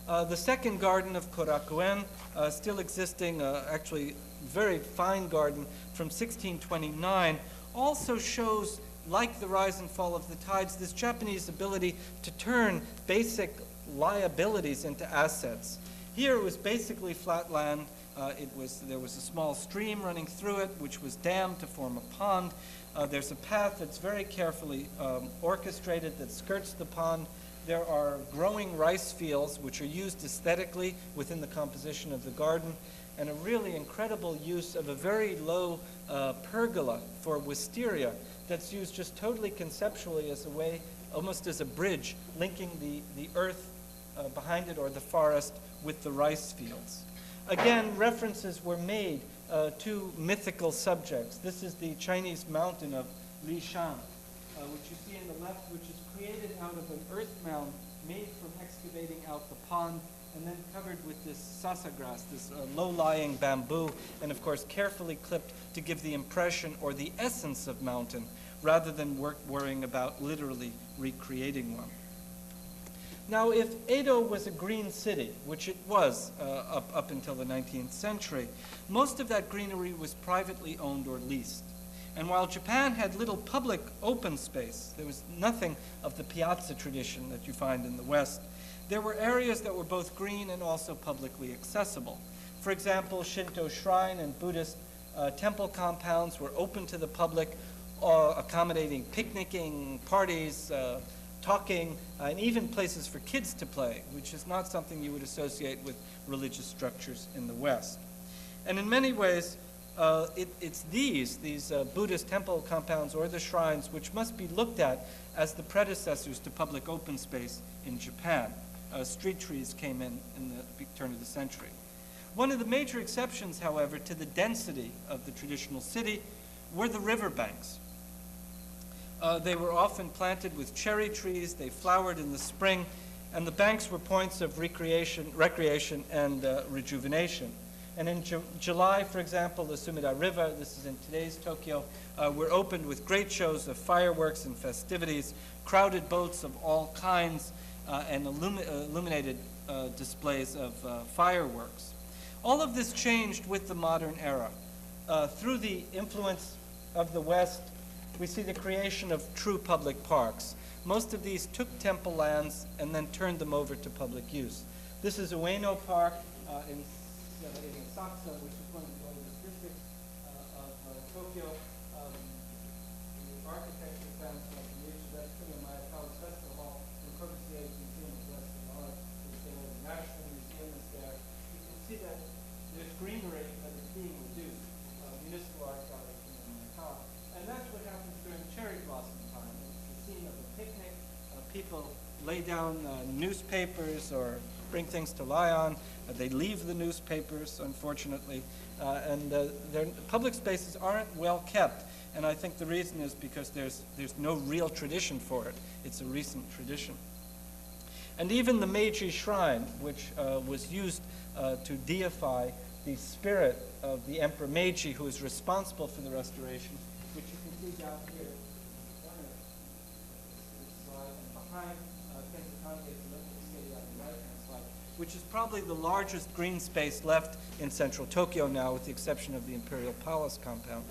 The second garden of Korakuen, still existing, actually very fine garden from 1629, also shows, like the rise and fall of the tides, this Japanese ability to turn basic liabilities into assets. Here it was basically flat land. There was a small stream running through it, which was dammed to form a pond. There's a path that's very carefully orchestrated that skirts the pond. There are growing rice fields, which are used aesthetically within the composition of the garden, and a really incredible use of a very low pergola for wisteria that's used just totally conceptually as a way, almost as a bridge, linking the earth behind it or the forest with the rice fields. Again, references were made to mythical subjects. This is the Chinese mountain of Lishan, which you see on the left, which is created out of an earth mound made from excavating out the pond and then covered with this sasa grass, this low-lying bamboo, and of course carefully clipped to give the impression or the essence of mountain, rather than worrying about literally recreating one. Now, if Edo was a green city, which it was up until the 19th century, most of that greenery was privately owned or leased. And while Japan had little public open space, there was nothing of the piazza tradition that you find in the West, there were areas that were both green and also publicly accessible. For example, Shinto shrine and Buddhist temple compounds were open to the public, accommodating picnicking, parties, talking, and even places for kids to play, which is not something you would associate with religious structures in the West. And in many ways, it's these Buddhist temple compounds or the shrines which must be looked at as the predecessors to public open space in Japan. Street trees came in the turn of the century. One of the major exceptions, however, to the density of the traditional city were the riverbanks. They were often planted with cherry trees, they flowered in the spring, and the banks were points of recreation and rejuvenation. And in July, for example, the Sumida River, this is in today's Tokyo, were opened with great shows of fireworks and festivities, crowded boats of all kinds, and illuminated displays of fireworks. All of this changed with the modern era. Through the influence of the West we see the creation of true public parks. Most of these took temple lands and then turned them over to public use. This is Ueno Park in Asakusa, which is one of the oldest districts of Tokyo. The architecture fans like the Ekam Ayah Festival Hall and Corbusier Museum of Western Art is there. The National Museum is there. You can see that there's greenery that is being reduced. Municipal art gallery in Macau. And that's what happens during cherry blossom time. It's the scene of a picnic. People lay down newspapers or bring things to lie on. They leave the newspapers, unfortunately. And their public spaces aren't well kept. And I think the reason is because there's no real tradition for it. It's a recent tradition. And even the Meiji Shrine, which was used to deify the spirit of the Emperor Meiji, who is responsible for the restoration, which you can see down here in the corner of this slide, and behind Kenzo Kange's Olympic Stadium on the right-hand side, which is probably the largest green space left in central Tokyo now, with the exception of the Imperial Palace compound.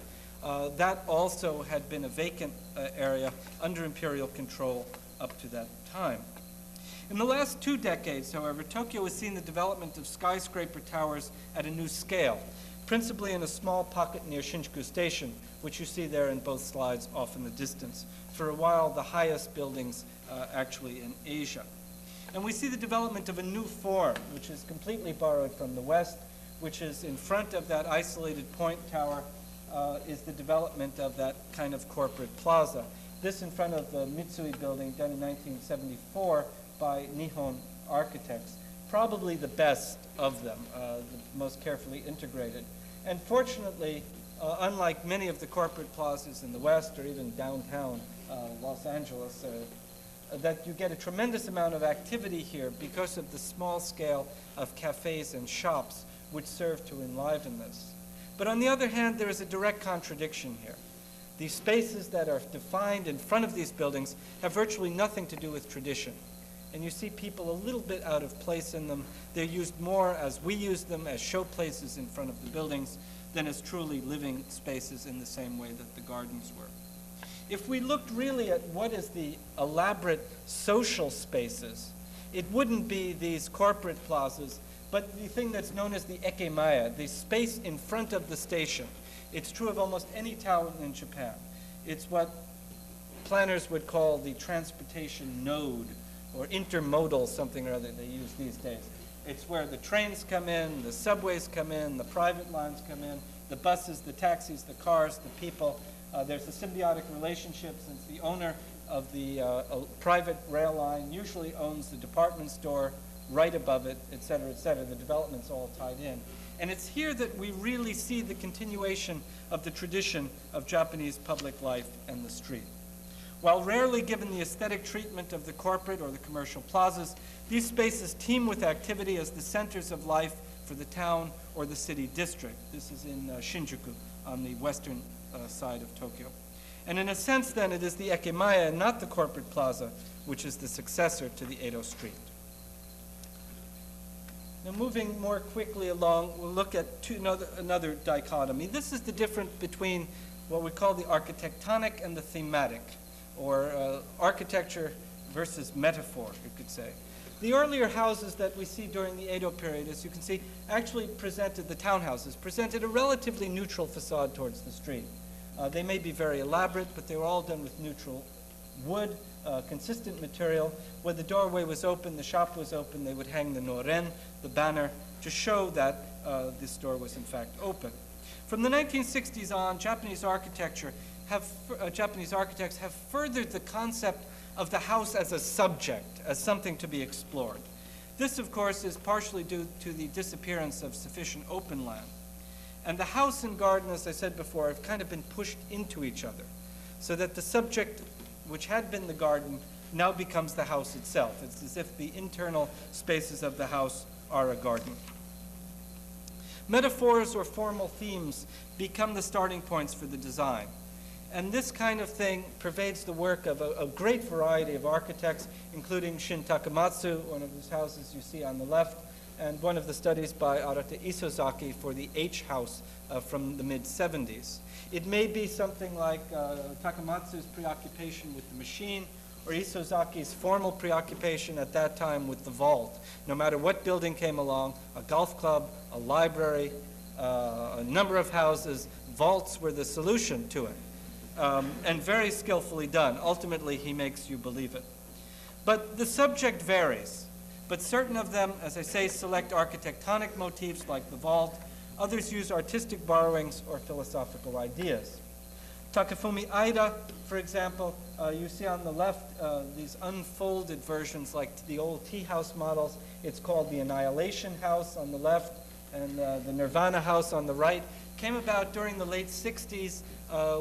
That also had been a vacant area under imperial control up to that time. In the last 2 decades, however, Tokyo has seen the development of skyscraper towers at a new scale, principally in a small pocket near Shinjuku Station, which you see there in both slides off in the distance. For a while, the highest buildings actually in Asia. And we see the development of a new form, which is completely borrowed from the West, which is in front of that isolated point tower, is the development of that kind of corporate plaza. This in front of the Mitsui building done in 1974 by Nihon architects, probably the best of them, the most carefully integrated. And fortunately, unlike many of the corporate plazas in the West or even downtown Los Angeles, that you get a tremendous amount of activity here because of the small scale of cafes and shops which serve to enliven this. But on the other hand, there is a direct contradiction here. These spaces that are defined in front of these buildings have virtually nothing to do with tradition. And you see people a little bit out of place in them. They're used more as we use them, as show places in front of the buildings, than as truly living spaces in the same way that the gardens were. If we looked really at what is the elaborate social spaces, it wouldn't be these corporate plazas, but the thing that's known as the Ekam Ayah, the space in front of the station. It's true of almost any town in Japan. It's what planners would call the transportation node, or intermodal something or other they use these days. It's where the trains come in, the subways come in, the private lines come in, the buses, the taxis, the cars, the people. There's a symbiotic relationship since the owner of the private rail line usually owns the department store right above it, et cetera, et cetera. The development's all tied in. And it's here that we really see the continuation of the tradition of Japanese public life and the street. While rarely given the aesthetic treatment of the corporate or the commercial plazas, these spaces teem with activity as the centers of life for the town or the city district. This is in Shinjuku on the western side of Tokyo. And in a sense, then, it is the Ekam Ayah and not the corporate plaza, which is the successor to the Edo Street. Now, moving more quickly along, we'll look at another dichotomy. This is the difference between what we call the architectonic and the thematic, or architecture versus metaphor, you could say. The earlier houses that we see during the Edo period, as you can see, actually presented, the townhouses, presented a relatively neutral facade towards the street. They may be very elaborate, but they were all done with neutral wood, consistent material. When the doorway was open, the shop was open, they would hang the noren, the banner, to show that this door was in fact open. From the 1960s on, Japanese architects have furthered the concept of the house as a subject, as something to be explored. This, of course, is partially due to the disappearance of sufficient open land. And the house and garden, as I said before, have kind of been pushed into each other, so that the subject, which had been the garden, now becomes the house itself. It's as if the internal spaces of the house are a garden. Metaphors or formal themes become the starting points for the design. And this kind of thing pervades the work of a great variety of architects, including Shin Takamatsu, one of whose houses you see on the left, and one of the studies by Arata Isozaki for the H house from the mid-70s. It may be something like Takamatsu's preoccupation with the machine, or Isozaki's formal preoccupation at that time with the vault. No matter what building came along, a golf club, a library, a number of houses, vaults were the solution to it. And very skillfully done. Ultimately, he makes you believe it. But the subject varies. But certain of them, as I say, select architectonic motifs like the vault. Others use artistic borrowings or philosophical ideas. Takafumi Aida, for example, you see on the left these unfolded versions like the old tea house models. It's called the Annihilation House on the left and the Nirvana House on the right. Came about during the late 60s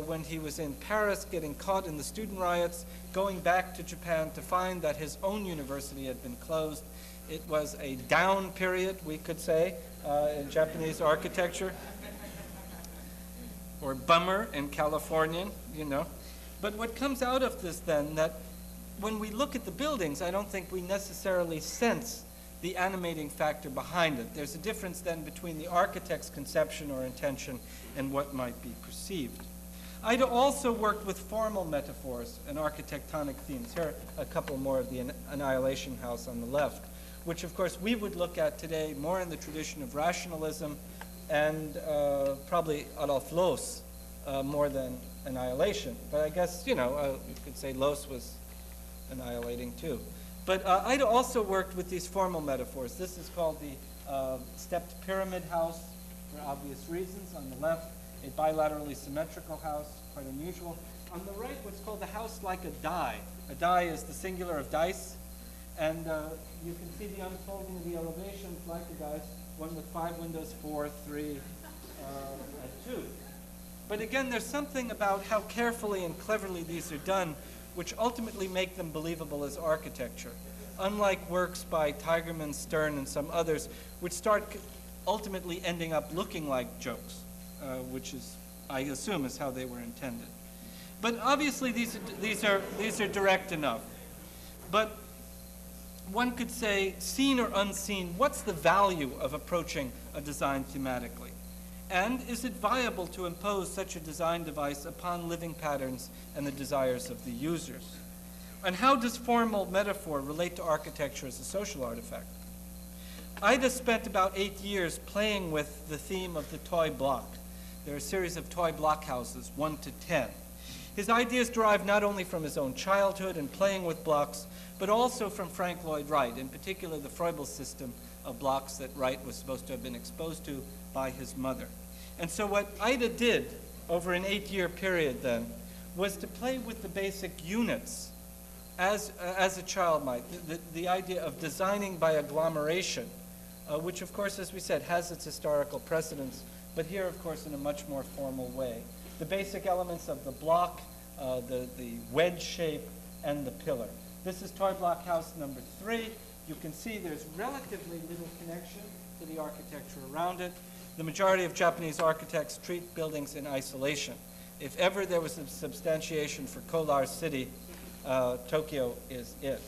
when he was in Paris getting caught in the student riots, going back to Japan to find that his own university had been closed. It was a down period, we could say, in Japanese architecture. Or bummer in Californian, you know. But what comes out of this then, that when we look at the buildings, I don't think we necessarily sense the animating factor behind it. There's a difference then between the architect's conception or intention and what might be perceived. Ida also worked with formal metaphors and architectonic themes. Here are a couple more of the Annihilation House on the left, which of course we would look at today more in the tradition of rationalism and probably Adolf Loos more than annihilation. But I guess, you know, you could say Loos was annihilating too. But Ida also worked with these formal metaphors. This is called the stepped pyramid house for obvious reasons. On the left, a bilaterally symmetrical house, quite unusual. On the right, what's called the house like a die. A die is the singular of dice. And you can see the unfolding of the elevations like a dice, one with 5 windows, 4, 3, and 2. But again, there's something about how carefully and cleverly these are done which ultimately make them believable as architecture. Unlike works by Tigerman, Stern, and some others, which start ultimately ending up looking like jokes, which is, I assume, is how they were intended. But obviously, these are direct enough. But one could say, seen or unseen, what's the value of approaching a design thematically? And is it viable to impose such a design device upon living patterns and the desires of the users? And how does formal metaphor relate to architecture as a social artifact? Ida spent about 8 years playing with the theme of the toy block. There are a series of toy block houses, 1 to 10. His ideas derive not only from his own childhood and playing with blocks, but also from Frank Lloyd Wright, in particular the Froebel system of blocks that Wright was supposed to have been exposed to by his mother. And so what Ida did over an 8-year period then was to play with the basic units as a child might, the idea of designing by agglomeration, which of course, as we said, has its historical precedence, but here of course in a much more formal way. The basic elements of the block, the wedge shape, and the pillar. This is toy block house number 3. You can see there's relatively little connection to the architecture around it. The majority of Japanese architects treat buildings in isolation. If ever there was a substantiation for Kolar City, Tokyo is it.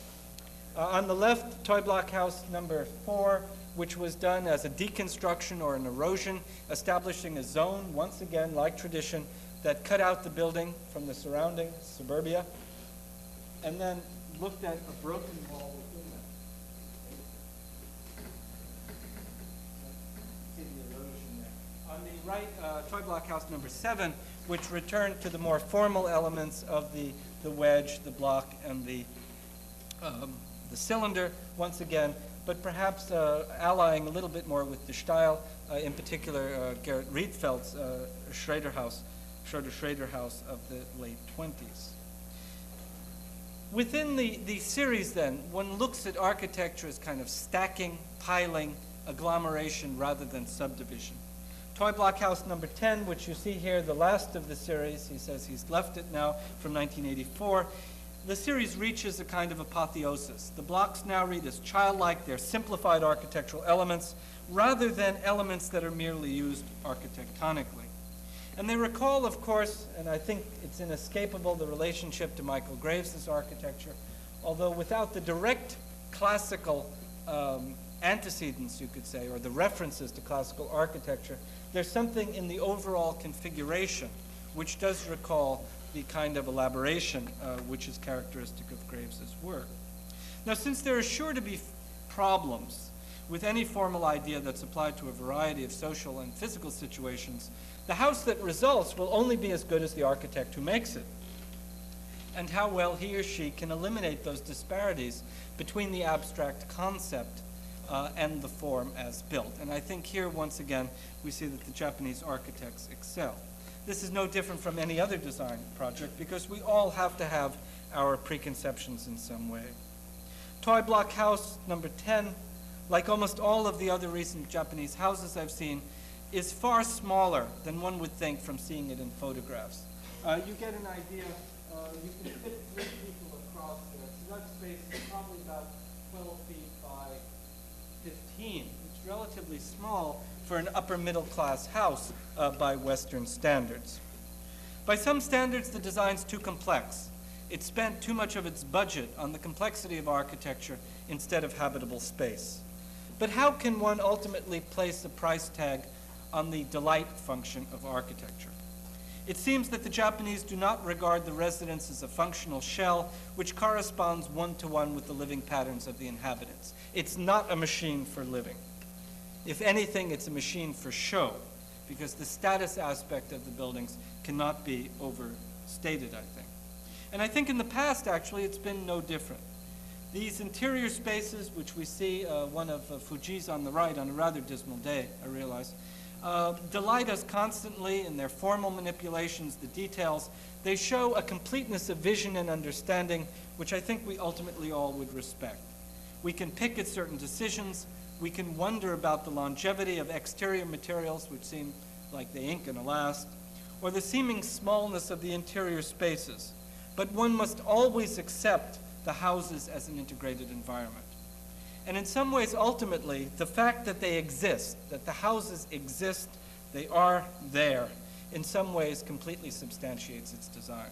On the left, toy block house number 4, which was done as a deconstruction or an erosion, establishing a zone, once again, like tradition, that cut out the building from the surrounding suburbia, and then looked at a broken wall within that. See the erosion there. On the right, toy block house number 7, which returned to the more formal elements of the wedge, the block, and the cylinder, once again, but perhaps allying a little bit more with the style, in particular Gerrit Riedfeldt's Schroeder House of the late 20s. Within the series then, one looks at architecture as kind of stacking, piling, agglomeration rather than subdivision. Toy block house number 10, which you see here, the last of the series, he says he's left it now, from 1984. The series reaches a kind of apotheosis. The blocks now read as childlike, they're simplified architectural elements, rather than elements that are merely used architectonically. And they recall, of course, and I think it's inescapable, the relationship to Michael Graves' architecture, although without the direct classical antecedents, you could say, or the references to classical architecture, there's something in the overall configuration which does recall the kind of elaboration which is characteristic of Graves's work. Now, since there are sure to be problems with any formal idea that's applied to a variety of social and physical situations, the house that results will only be as good as the architect who makes it, and how well he or she can eliminate those disparities between the abstract concept and the form as built. And I think here, once again, we see that the Japanese architects excel. This is no different from any other design project because we all have to have our preconceptions in some way. Toy block house number 10, like almost all of the other recent Japanese houses I've seen, is far smaller than one would think from seeing it in photographs. You get an idea, you can fit 3 people across there. So that space is probably about 12 feet by 15. It's relatively small for an upper middle class house by Western standards. By some standards, the design's too complex. It spent too much of its budget on the complexity of architecture instead of habitable space. But how can one ultimately place a price tag on the delight function of architecture? It seems that the Japanese do not regard the residence as a functional shell which corresponds one-to-one with the living patterns of the inhabitants. It's not a machine for living. If anything, it's a machine for show, because the status aspect of the buildings cannot be overstated, I think. And I think in the past, actually, it's been no different. These interior spaces, which we see, one of Fuji's on the right on a rather dismal day, I realize, delight us constantly in their formal manipulations, the details. They show a completeness of vision and understanding, which I think we ultimately all would respect. We can pick at certain decisions. We can wonder about the longevity of exterior materials, which seem like they ain't gonna last, or the seeming smallness of the interior spaces. But one must always accept the houses as an integrated environment. And in some ways, ultimately, the fact that they exist, that the houses exist, they are there, in some ways completely substantiates its design.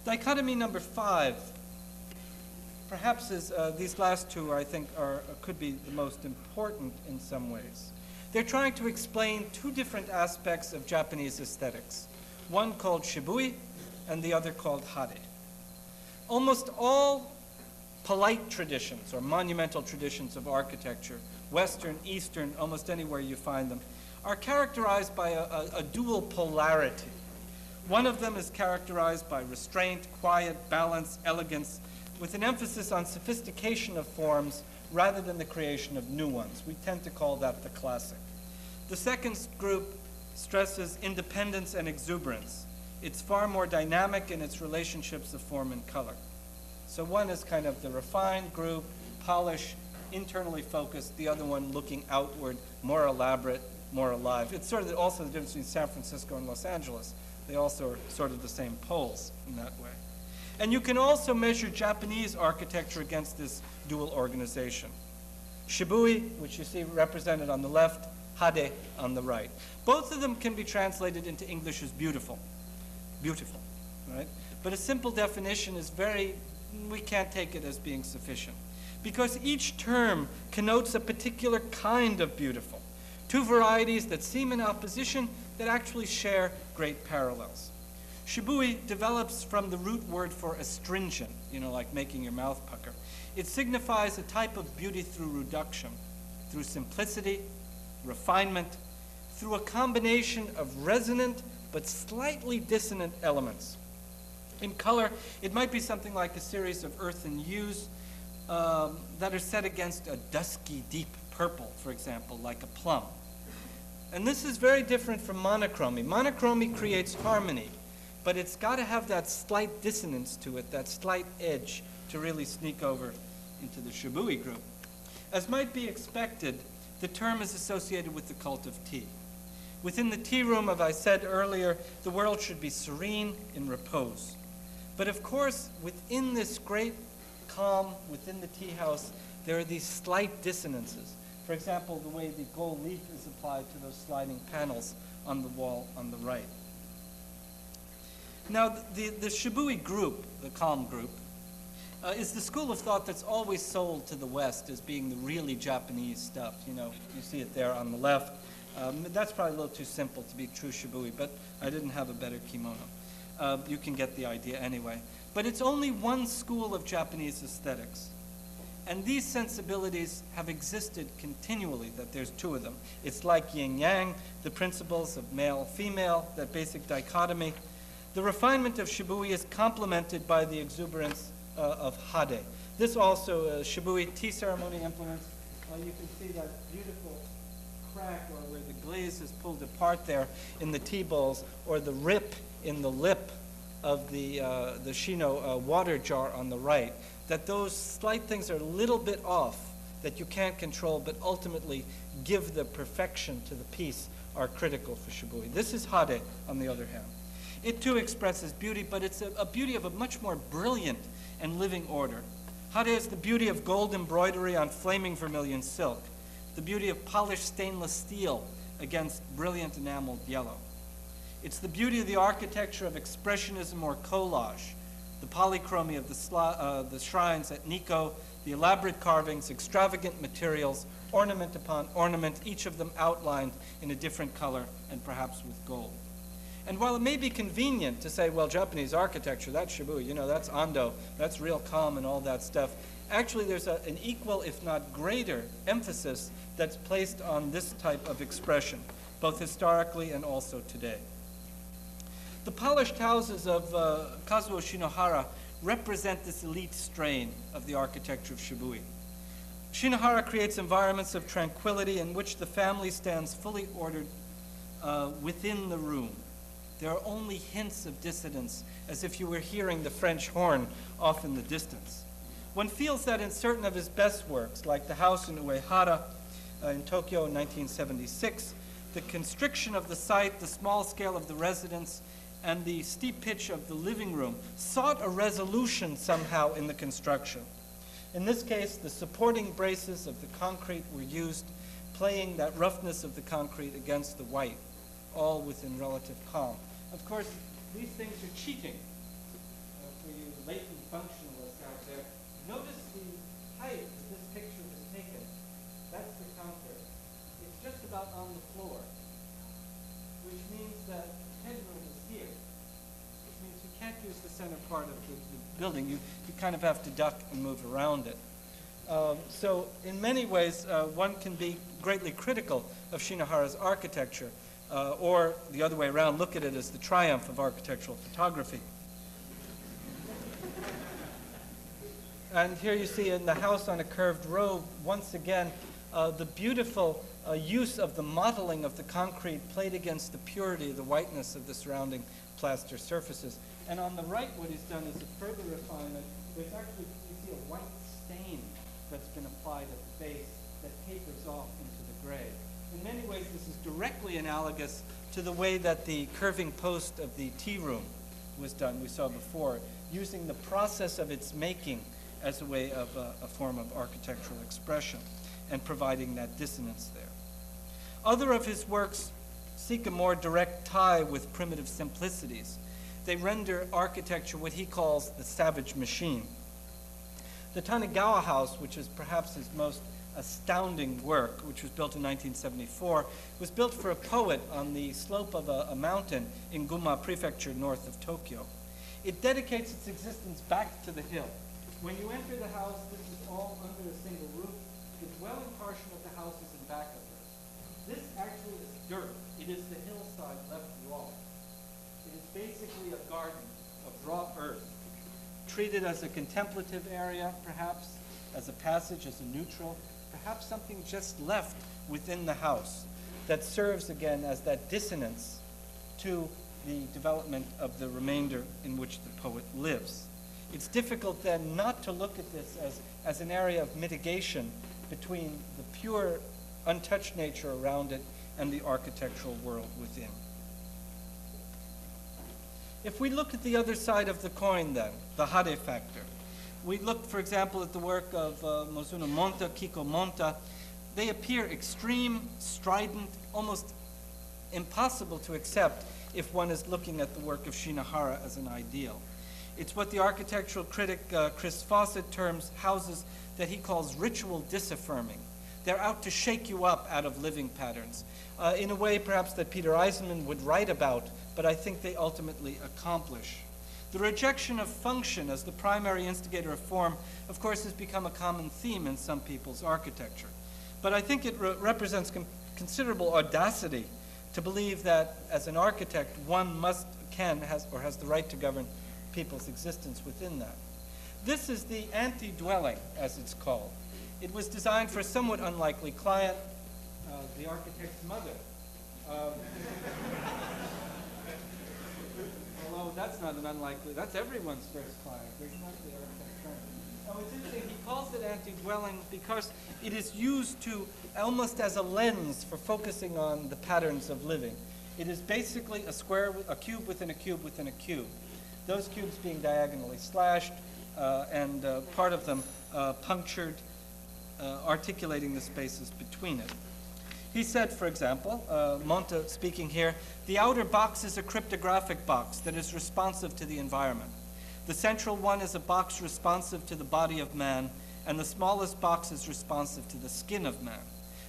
Dichotomy number 5, perhaps is, these last two, I think, could be the most important in some ways. They're trying to explain 2 different aspects of Japanese aesthetics, one called Shibui and the other called Hadi. Almost all polite traditions or monumental traditions of architecture, Western, Eastern, almost anywhere you find them, are characterized by a dual polarity. One of them is characterized by restraint, quiet, balance, elegance, with an emphasis on sophistication of forms rather than the creation of new ones. We tend to call that the classic. The second group stresses independence and exuberance. It's far more dynamic in its relationships of form and color. So one is kind of the refined group, polished, internally focused, the other one looking outward, more elaborate, more alive. It's sort of also the difference between San Francisco and Los Angeles. They also are sort of the same poles in that way. And you can also measure Japanese architecture against this dual organization. Shibui, which you see represented on the left, Hade on the right. Both of them can be translated into English as beautiful. Beautiful, right? But a simple definition is we can't take it as being sufficient, because each term connotes a particular kind of beautiful. 2 varieties that seem in opposition that actually share great parallels. Shibui develops from the root word for astringent, like making your mouth pucker. It signifies a type of beauty through reduction, through simplicity, refinement, through a combination of resonant but slightly dissonant elements. In color, it might be something like a series of earthen hues that are set against a dusky, deep purple, for example, like a plum. And this is very different from monochromy. Monochromy creates harmony, but it's got to have that slight dissonance to it, that slight edge, to really sneak over into the Shibui group. As might be expected, the term is associated with the cult of tea. Within the tea room, as I said earlier, the world should be serene in repose. But of course, within this great calm, within the tea house, there are these slight dissonances. For example, the way the gold leaf is applied to those sliding panels on the wall on the right. Now, the Shibui group, the calm group, is the school of thought that's always sold to the West as being the really Japanese stuff. You know, you see it there on the left. That's probably a little too simple to be true Shibui, but I didn't have a better kimono. You can get the idea anyway. But it's only one school of Japanese aesthetics. And these sensibilities have existed continually, that there's two of them. It's like yin-yang, the principles of male-female, that basic dichotomy. The refinement of Shibui is complemented by the exuberance of Hade. This also, Shibui tea ceremony implements. You can see that beautiful crack or where the glaze is pulled apart there in the tea bowls, or the rip in the lip of the Shino water jar on the right, that those slight things are a little bit off that you can't control, but ultimately give the perfection to the piece, are critical for Shibui. This is Hade, on the other hand. It too expresses beauty, but it's a beauty of a much more brilliant and living order. Hade is the beauty of gold embroidery on flaming vermilion silk, the beauty of polished stainless steel against brilliant enameled yellow. It's the beauty of the architecture of expressionism or collage, the polychromy of the shrines at Nikko, the elaborate carvings, extravagant materials, ornament upon ornament, each of them outlined in a different color and perhaps with gold. And while it may be convenient to say, well, Japanese architecture, that's Shibui, you know, that's Ando, that's real calm and all that stuff, actually there's an equal, if not greater, emphasis that's placed on this type of expression, both historically and also today. The polished houses of Kazuo Shinohara represent this elite strain of the architecture of Shibui. Shinohara creates environments of tranquility in which the family stands fully ordered within the room. There are only hints of dissonance, as if you were hearing the French horn off in the distance. One feels that in certain of his best works, like the house in Uehara in Tokyo in 1976, the constriction of the site, the small scale of the residence, and the steep pitch of the living room sought a resolution somehow in the construction. In this case, the supporting braces of the concrete were used, playing that roughness of the concrete against the white, all within relative calm. Of course, these things are cheating for you latent functionalists out there. Notice the height that this picture was taken. That's the counter. It's just about on the floor, which means that headroom is here, which means you can't use the center part of the building. You kind of have to duck and move around it. So in many ways, one can be greatly critical of Shinohara's architecture, or the other way around, look at it as the triumph of architectural photography. And here you see in the house on a curved road, once again, the beautiful use of the modeling of the concrete played against the purity, the whiteness of the surrounding plaster surfaces. And on the right, what he's done is a further refinement. There's actually, you see a white stain that's been applied at the base that tapers off into the gray. In many ways, this is directly analogous to the way that the curving post of the tea room was done, we saw before, using the process of its making as a way of a form of architectural expression and providing that dissonance there. Other of his works seek a more direct tie with primitive simplicities. They render architecture what he calls the savage machine. The Tanigawa House, which is perhaps his most astounding work, which was built in 1974, was built for a poet on the slope of a mountain in Gunma Prefecture north of Tokyo. It dedicates its existence back to the hill. When you enter the house, this is all under a single roof. The dwelling portion of the house is in back of it. This actually is dirt. It is the hillside left raw. It is basically a garden of raw earth, treated as a contemplative area, perhaps, as a passage, as a neutral, perhaps something just left within the house that serves again as that dissonance to the development of the remainder in which the poet lives. It's difficult then not to look at this as an area of mitigation between the pure, untouched nature around it and the architectural world within. If we look at the other side of the coin then, the Hade factor, we look, for example, at the work of Mizuno Monta, Kiko Monta. They appear extreme, strident, almost impossible to accept if one is looking at the work of Shinohara as an ideal. It's what the architectural critic Chris Fawcett terms houses that he calls ritual disaffirming. They're out to shake you up out of living patterns, in a way perhaps that Peter Eisenman would write about, but I think they ultimately accomplish. The rejection of function as the primary instigator of form, of course, has become a common theme in some people's architecture. But I think it represents considerable audacity to believe that as an architect, one has the right to govern people's existence within that. This is the anti-dwelling, as it's called. It was designed for a somewhat unlikely client, the architect's mother. Although that's not an unlikely, that's everyone's first client. There's not the architect's friend. Oh, it's interesting, he calls it anti-dwelling because it is used to, almost as a lens for focusing on the patterns of living. It is basically a cube within a cube within a cube. Those cubes being diagonally slashed and part of them punctured, articulating the spaces between it. He said, for example, Monta speaking here, the outer box is a cryptographic box that is responsive to the environment. The central one is a box responsive to the body of man, and the smallest box is responsive to the skin of man.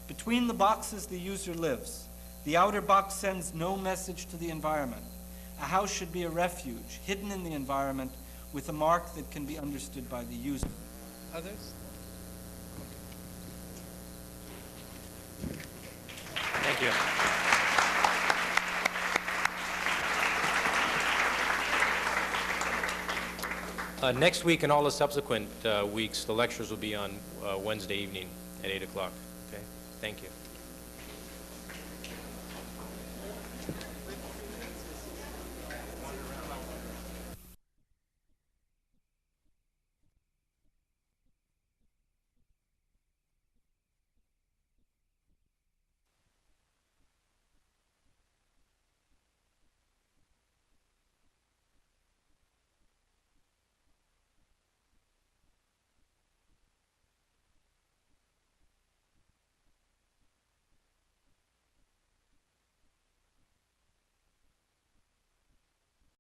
Between the boxes, the user lives. The outer box sends no message to the environment. A house should be a refuge, hidden in the environment, with a mark that can be understood by the user. Others? Thank you. Next week and all the subsequent weeks, the lectures will be on Wednesday evening at 8 o'clock. Okay? Thank you.